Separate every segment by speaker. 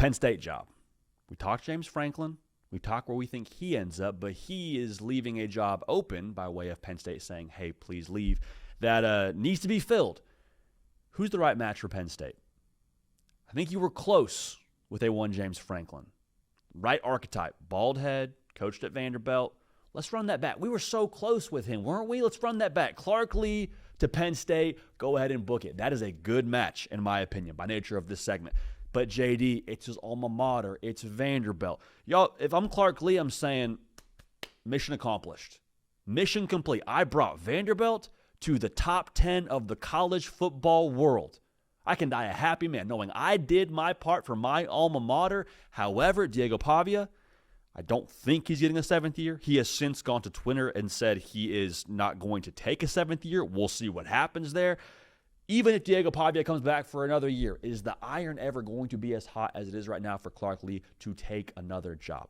Speaker 1: Penn State job. We talked James Franklin. We talk where we think he ends up, but he is leaving a job open by way of Penn State saying, hey, please leave, that needs to be filled. Who's the right match for Penn State? I think you were close with A1 James Franklin. Right archetype, bald head, coached at Vanderbilt. Let's run that back. We were so close with him, weren't we? Let's run that back. Clark Lea to Penn State, go ahead and book it. That is a good match, in my opinion, by nature of this segment. But JD, it's his alma mater. It's Vanderbilt. Y'all, if I'm Clark Lea, I'm saying mission accomplished. Mission complete. I brought Vanderbilt to the top 10 of the college football world. I can die a happy man knowing I did my part for my alma mater. However, Diego Pavia, I don't think he's getting a 7th year. He has since gone to Twitter and said he is not going to take a 7th year. We'll see what happens there. Even if Diego Pavia comes back for another year, is the iron ever going to be as hot as it is right now for Clark Lea to take another job?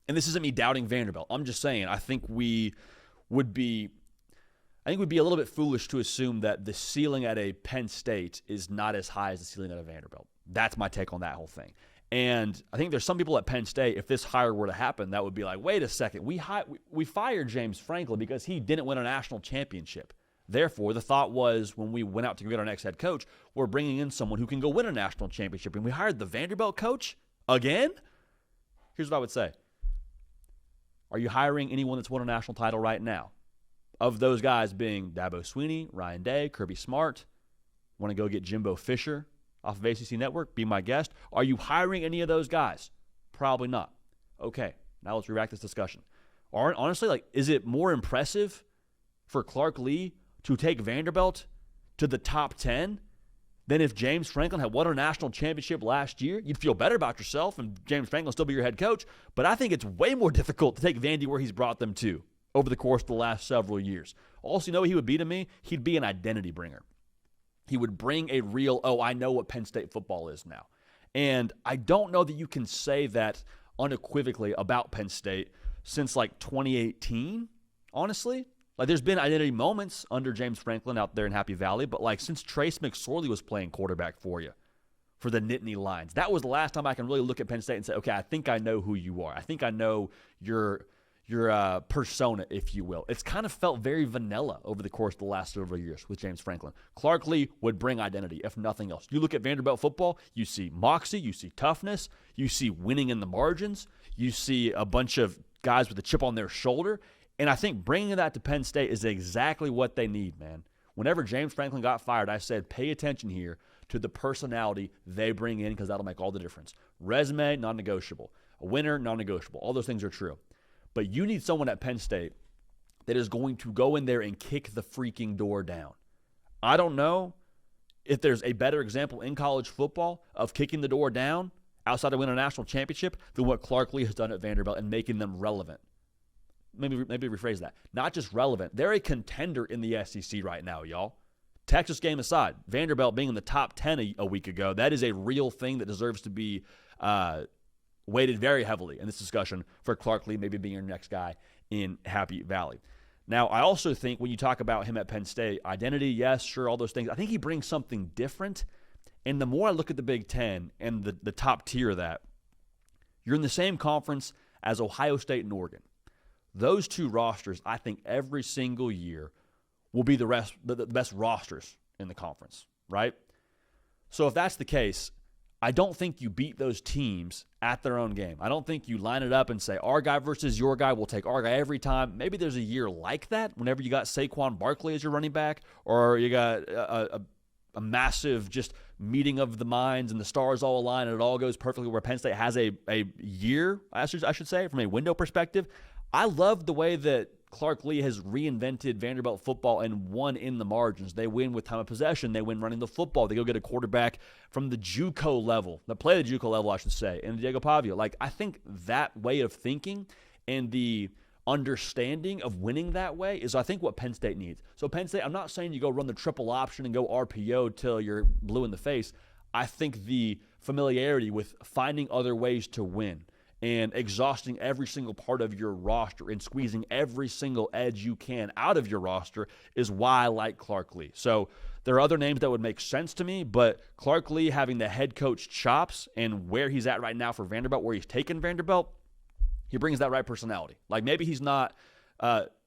Speaker 1: And this isn't me doubting Vanderbilt. I'm just saying I think we'd be a little bit foolish to assume that the ceiling at a Penn State is not as high as the ceiling at a Vanderbilt. That's my take on that whole thing. And I think there's some people at Penn State, if this hire were to happen, that would be like, wait a second, we fired James Franklin because he didn't win a national championship. Therefore, the thought was when we went out to get our next head coach, we're bringing in someone who can go win a national championship. And we hired the Vanderbilt coach again? Here's what I would say. Are you hiring anyone that's won a national title right now? Of those guys being Dabo Swinney, Ryan Day, Kirby Smart, want to go get Jimbo Fisher off of ACC Network, be my guest. Are you hiring any of those guys? Probably not. Okay, now let's retract this discussion. Honestly, is it more impressive for Clark Lea to take Vanderbilt to the top 10 than if James Franklin had won a national championship last year? You'd feel better about yourself and James Franklin will still be your head coach, but I think it's way more difficult to take Vandy where he's brought them to over the course of the last several years. Also, you know what he would be to me? He'd be an identity bringer. He would bring a real, I know what Penn State football is now. And I don't know that you can say that unequivocally about Penn State since 2018, honestly. There's been identity moments under James Franklin out there in Happy Valley, but since Trace McSorley was playing quarterback for you, for the Nittany Lions, that was the last time I can really look at Penn State and say, okay, I think I know who you are. I think I know your persona, if you will. It's kind of felt very vanilla over the course of the last several years with James Franklin. Clark Lea would bring identity, if nothing else. You look at Vanderbilt football, you see moxie, you see toughness, you see winning in the margins, you see a bunch of guys with a chip on their shoulder. And I think bringing that to Penn State is exactly what they need, man. Whenever James Franklin got fired, I said, pay attention here to the personality they bring in because that'll make all the difference. Resume, non-negotiable. A winner, non-negotiable. All those things are true. But you need someone at Penn State that is going to go in there and kick the freaking door down. I don't know if there's a better example in college football of kicking the door down outside of winning a national championship than what Clark Lea has done at Vanderbilt and making them relevant. Maybe rephrase that. Not just relevant. They're a contender in the SEC right now, y'all. Texas game aside, Vanderbilt being in the top 10 a week ago, that is a real thing that deserves to be weighted very heavily in this discussion for Clark Lea maybe being your next guy in Happy Valley. Now, I also think when you talk about him at Penn State, identity, yes, sure, all those things, I think he brings something different. And the more I look at the Big Ten and the top tier of that, you're in the same conference as Ohio State and Oregon. Those two rosters, I think every single year will be the best rosters in the conference, right? So if that's the case, I don't think you beat those teams at their own game. I don't think you line it up and say, our guy versus your guy, we'll take our guy every time. Maybe there's a year like that whenever you got Saquon Barkley as your running back, or you got a massive just meeting of the minds and the stars all align and it all goes perfectly where Penn State has a year, I should say, from a window perspective. I love the way that Clark Lea has reinvented Vanderbilt football and won in the margins. They win with time of possession. They win running the football. They go get a quarterback from the JUCO level, play the JUCO level, I should say, and Diego Pavia. I think that way of thinking and the understanding of winning that way is, I think, what Penn State needs. So Penn State, I'm not saying you go run the triple option and go RPO till you're blue in the face. I think the familiarity with finding other ways to win and exhausting every single part of your roster and squeezing every single edge you can out of your roster is why I like Clark Lea. So There are other names that would make sense to me, but Clark Lea having the head coach chops and where he's at right now for Vanderbilt, where he's taken Vanderbilt, he brings that right personality. Like maybe he's not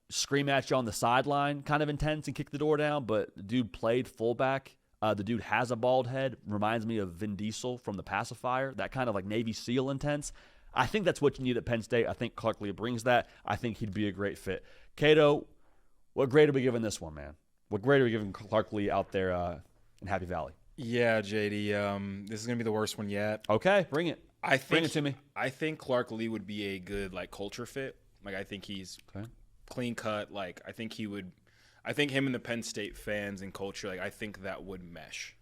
Speaker 1: scream at you on the sideline kind of intense and kick the door down, but the dude played fullback. The dude has a bald head. Reminds me of Vin Diesel from The Pacifier, that kind of like Navy SEAL intense. I think that's what you need at Penn State. I think Clark Lea brings that. I think he'd be a great fit. Cato, what grade are we giving this one, man? What grade are we giving Clark Lea out there in Happy Valley?
Speaker 2: Yeah, JD, this is going to be the worst one yet.
Speaker 1: Okay, bring it. Bring it to me.
Speaker 2: I think Clark Lea would be a good like culture fit. Like I think he's clean cut. Like I think him and the Penn State fans and culture, like I think that would mesh.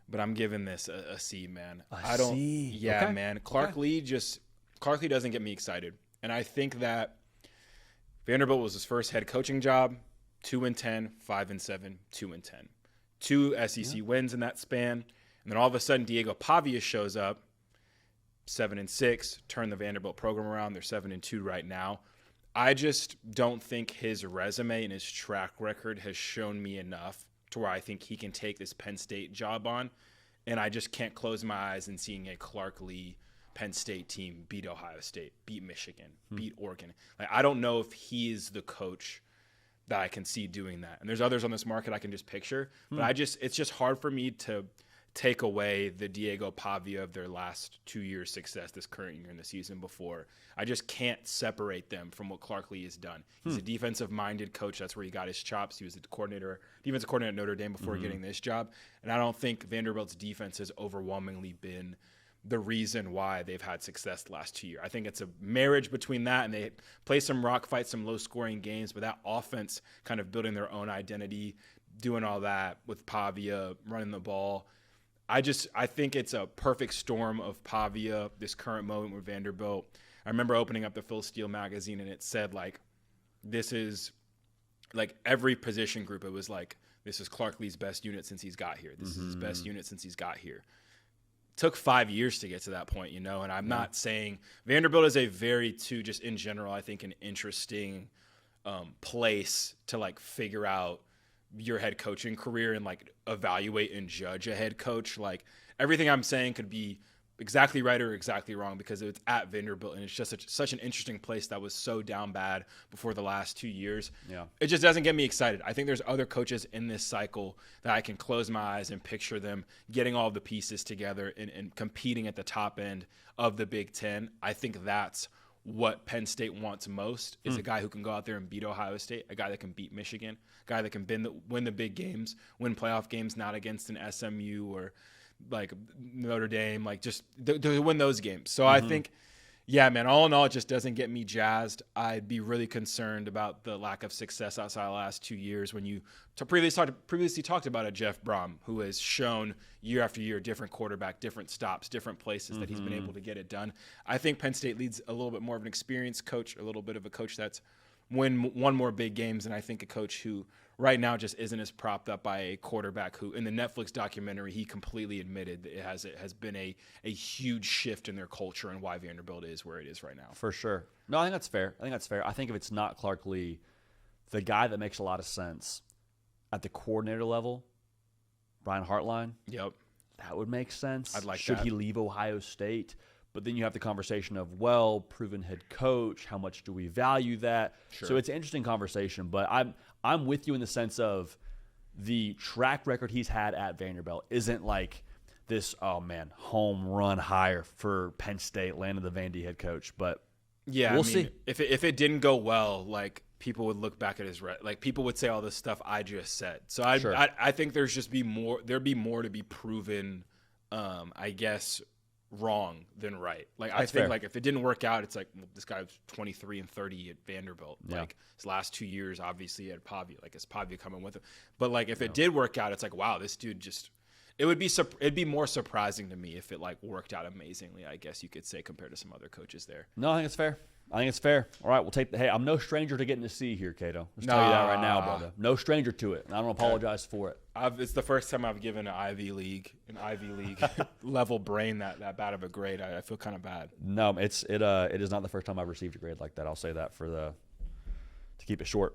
Speaker 2: But I'm giving this a C, man.
Speaker 1: C.
Speaker 2: Yeah,
Speaker 1: okay.
Speaker 2: man. Clark Lea doesn't get me excited. And I think that Vanderbilt was his first head coaching job, 2-10, 5-7, 2-10. 2 SEC wins in that span. And then all of a sudden Diego Pavia shows up, 7-6, turned the Vanderbilt program around. They're 7-2 right now. I just don't think his resume and his track record has shown me enough to where I think he can take this Penn State job on. And I just can't close my eyes in seeing a Clark Lea Penn State team beat Ohio State, beat Michigan, beat Oregon. Like, I don't know if he is the coach that I can see doing that. And there's others on this market I can just picture. But it's just hard for me to take away the Diego Pavia of their last 2 years' success this current year in the season before. I just can't separate them from what Clark Lea has done. He's a defensive-minded coach. That's where he got his chops. He was the defensive coordinator at Notre Dame before getting this job. And I don't think Vanderbilt's defense has overwhelmingly been the reason why they've had success the last 2 years. I think it's a marriage between that, and they play some rock fights, some low-scoring games, but that offense kind of building their own identity, doing all that with Pavia, running the ball. I think it's a perfect storm of Pavia, this current moment with Vanderbilt. I remember opening up the Phil Steele magazine, and it said, like, this is, like, every position group. It was like, this is Clark Lea's best unit since he's got here. This is his best unit since he's got here. Took 5 years to get to that point, and I'm not saying Vanderbilt is a very, just in general, I think an interesting place to like figure out your head coaching career and like evaluate and judge a head coach. Like everything I'm saying could be exactly right or exactly wrong because it's at Vanderbilt, and it's just such an interesting place that was so down bad before the last 2 years. Yeah, it just doesn't get me excited. I think there's other coaches in this cycle that I can close my eyes and picture them getting all the pieces together and competing at the top end of the Big Ten. I think that's what Penn State wants most is a guy who can go out there and beat Ohio State, a guy that can beat Michigan, a guy that can win the big games, win playoff games, not against an SMU or like Notre Dame, like just to win those games. So I think, yeah, man, all in all, it just doesn't get me jazzed. I'd be really concerned about the lack of success outside the last 2 years when you previously talked about a Jeff Brom who has shown year after year different quarterback, different stops, different places that he's been able to get it done. I think Penn State leads a little bit more of an experienced coach, a little bit of a coach that's won more big games, and I think a coach who right now just isn't as propped up by a quarterback who, in the Netflix documentary, he completely admitted that it has been a huge shift in their culture and why Vanderbilt is where it is right now.
Speaker 1: For sure. No, I think that's fair. I think if it's not Clark Lea, the guy that makes a lot of sense at the coordinator level, Brian Hartline.
Speaker 2: Yep.
Speaker 1: That would make sense.
Speaker 2: I'd like
Speaker 1: Should
Speaker 2: that.
Speaker 1: he leave Ohio State? But then you have the conversation of, well, proven head coach, how much do we value that? Sure. So it's an interesting conversation, but I'm with you in the sense of the track record he's had at Vanderbilt isn't like this, oh man, home run hire for Penn State, landing the Vandy head coach. But
Speaker 2: yeah,
Speaker 1: we'll see.
Speaker 2: If it didn't go well, like people would look back at his like people would say all this stuff I just said. So I think there'd be more to be proven, I guess, wrong than right. Like that's I think fair. Like if it didn't work out, it's like, well, this guy was 23-30 at Vanderbilt. Yeah. Like his last 2 years, obviously, at Pavia. Like is Pavia coming with him? But like if it did work out, it's like, wow, this dude just. It'd be more surprising to me if it like worked out amazingly, I guess you could say, compared to some other coaches there.
Speaker 1: No, I think it's fair. All right, we'll take the. Hey, I'm no stranger to getting to C here, Cato. Let's tell you that right now, brother. No stranger to it, and I don't apologize for it.
Speaker 2: It's the first time I've given an Ivy League level brain that bad of a grade. I feel kind of bad.
Speaker 1: No, it is not the first time I've received a grade like that. I'll say that to keep it short.